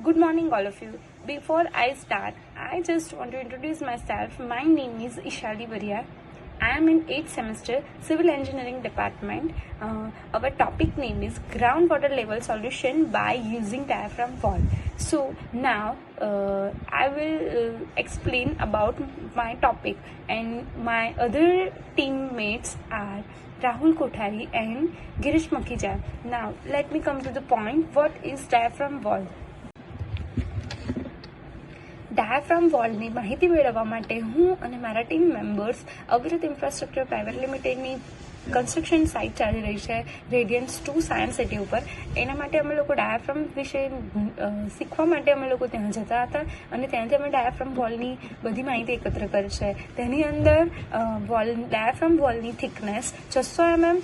Good morning, all of you. Before I start, I just want to introduce myself. My name is Ishali Baria. I am in 8th semester Civil Engineering Department. Our topic name is groundwater level solution by using diaphragm wall. So now I will explain about my topic, and my other teammates are Rahul Kothari and Girish Makhija. Now let me come to the point. What is diaphragm wall? Diaphragm વોલની માહિતી મેળવવા માટે હું અને મારા team members Avirat infrastructure private લિમિટેડની construction site ચાલી રહી છે રેડિયન્સ 2 સાયન્સ સિટી ઉપર. એના માટે અમે લોકો ડાયાફ્રામ વિશે શીખવા માટે અમે લોકો ત્યાં જતા હતા અને ત્યાંથી અમે ડાયાફ્રામ વોલની બધી માહિતી એકત્ર કરી છે. તેની અંદર ડાયાફ્રામ વોલની થિકનેસ 600 mm,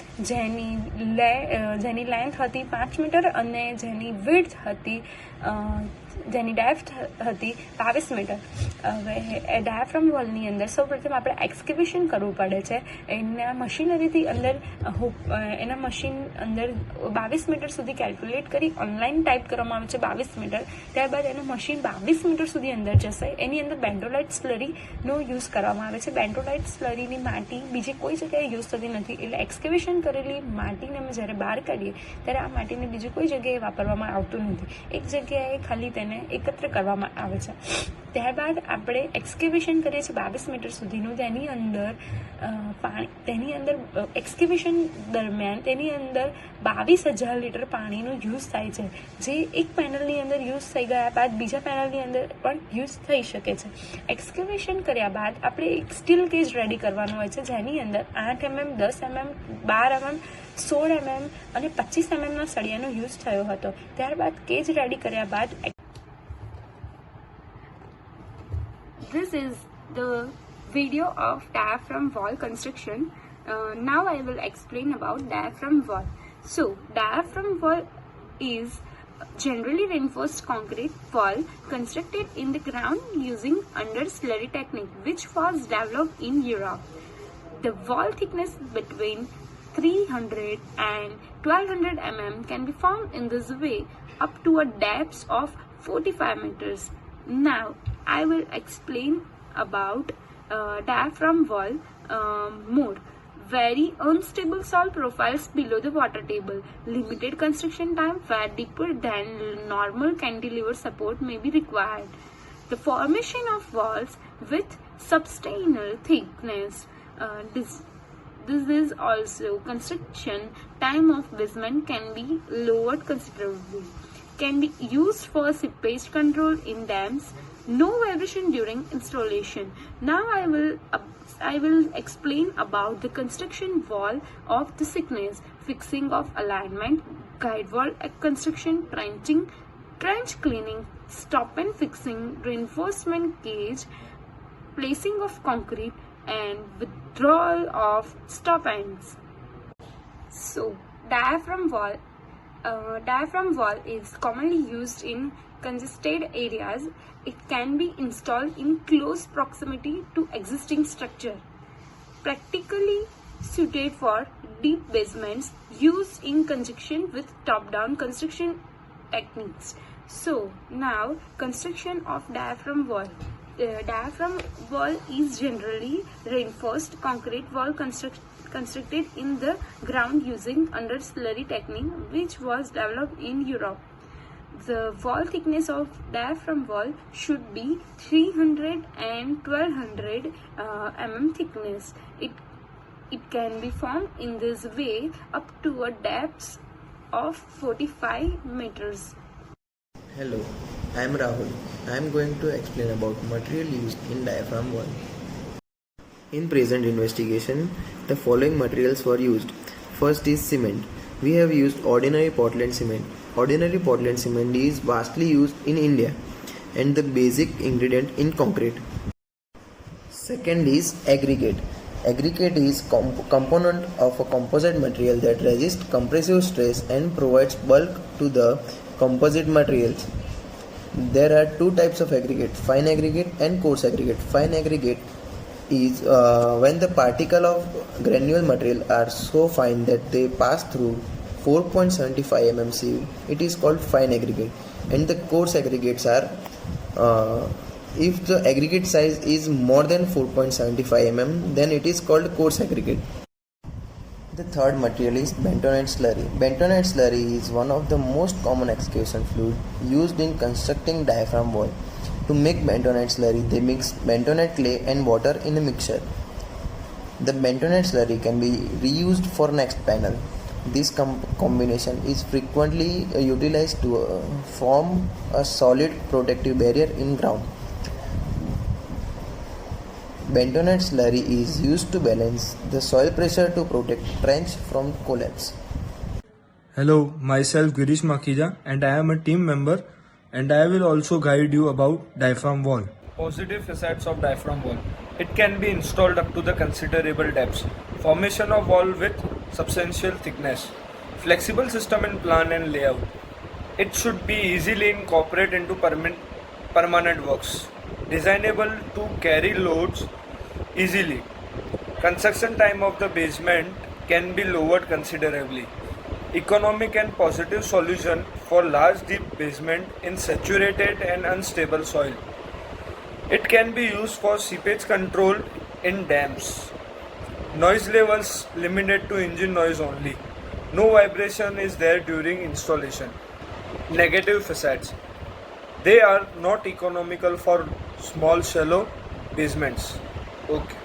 જેની લેન્થ હતી 5 મીટર અને જેની વિડ્થ હતી જેની ડેપ્થ હતી 22 મીટર. હવે ડાયાફ્રામ વોલની અંદર સૌપ્રથમ આપણે એક્સકેવેશન કરવું પડે છે. એના મશીનરીથી અંદર એના મશીન અંદર 22 મીટર સુધી કેલ્ક્યુલેટ કરી ઓનલાઈન ટાઈપ કરવામાં આવે છે 22 મીટર. ત્યારબાદ એનું મશીન 22 મીટર સુધી અંદર જશે. એની અંદર બેન્ટોલાઇટ સ્લરીનો યુઝ કરવામાં આવે છે. બેન્ટોલાઇટ સ્લરીની માટી બીજી કોઈ જગ્યાએ યુઝ થતી નથી, એટલે એક્સકેવેશન કરેલી માટીને અમે જ્યારે બહાર કાઢીએ ત્યારે આ માટીને બીજી કોઈ જગ્યાએ વાપરવામાં આવતું નથી. એક જગ્યાએ ખાલી તેને એકત્ર કરવામાં આવે છે. ત્યારબાદ આપણે એક્સકેવેશન કરીએ છીએ 22 મીટર સુધીનું. તેની અંદર એક્સકેવેશન દરમિયાન તેની અંદર 22,000 લીટર પાણીનો યુઝ થાય છે, જે એક પેનલની અંદર યુઝ થઈ ગયા બાદ બીજા પેનલની અંદર પણ યુઝ થઈ શકે છે. એક્સકેવેશન કર્યા બાદ આપણે એક સ્ટીલ કેજ રેડી કરવાનું હોય છે, જેની અંદર 8 mm, 10 mm, 12 mm, 16 mm અને 25 mm ના સળિયાનો યુઝ થયો હતો. ત્યારબાદ કેજ રેડી કર્યા બાદ This is the video of diaphragm wall construction. Now I will explain about diaphragm wall. So, diaphragm wall is generally reinforced concrete wall constructed in the ground using under slurry technique, which was developed in Europe. The wall thickness between 300 and 1200 mm can be found in this way up to a depth of 45 meters. Now I will explain about diaphragm wall more. Very unstable soil profiles below the water table. Limited construction time where deeper than normal cantilever support may be required. The formation of walls with substantial thickness. This is also construction time of basement can be lowered considerably. Can be used for seepage control in dams. No vibration during installation. Now I will explain about the construction wall of the thickness, fixing of alignment, guide wall construction, trenching, trench cleaning, stop and fixing, reinforcement cage, placing of concrete and withdrawal of stop ends. So diaphragm wall is commonly used in congested areas. It can be installed in close proximity to existing structure. Practically suited for deep basements, used in conjunction with top-down construction techniques. So now construction of diaphragm wall. Diaphragm wall is generally reinforced concrete wall constructed in the ground using under slurry technique, which was developed in Europe. The wall thickness of diaphragm wall should be 300 and 1200 mm thickness. It can be formed in this way up to a depth of 45 meters. Hello, I am Rahul. I am going to explain about material used in diaphragm wall. In present investigation, the following materials were used. First is cement. We have used ordinary Portland cement. Ordinary Portland cement is vastly used in India and the basic ingredient in concrete. Second is aggregate. Aggregate is component of a composite material that resists compressive stress and provides bulk to the composite materials. There are two types of aggregate, fine aggregate and coarse aggregate. Fine aggregate is when the particle of granule material are so fine that they pass through 4.75 mm sieve. It is called fine aggregate. and the coarse aggregates are if the aggregate size is more than 4.75 mm, then it is called coarse aggregate. The third material is bentonite slurry. Bentonite slurry is one of the most common excavation fluid used in constructing diaphragm wall. To make bentonite slurry, they mix bentonite clay and water in a mixture. The bentonite slurry can be reused for next panel. This combination is frequently utilized to form a solid protective barrier in ground. Bentonite slurry is used to balance the soil pressure to protect trench from collapse. Hello, myself Girish Makhija and I am a team member and I will also guide you about diaphragm wall. Positive facades of diaphragm wall. It can be installed up to the considerable depths. Formation of wall with substantial thickness. Flexible system in plan and layout. It should be easily incorporated into permanent works. Designable to carry loads easily. Construction time of the basement can be lowered considerably. Economic and positive solution for large deep basement in saturated and unstable soil. It can be used for seepage control in dams. Noise levels limited to engine noise only. No vibration is there during installation. Negative facades. They are not economical for small shallow basements. Okay.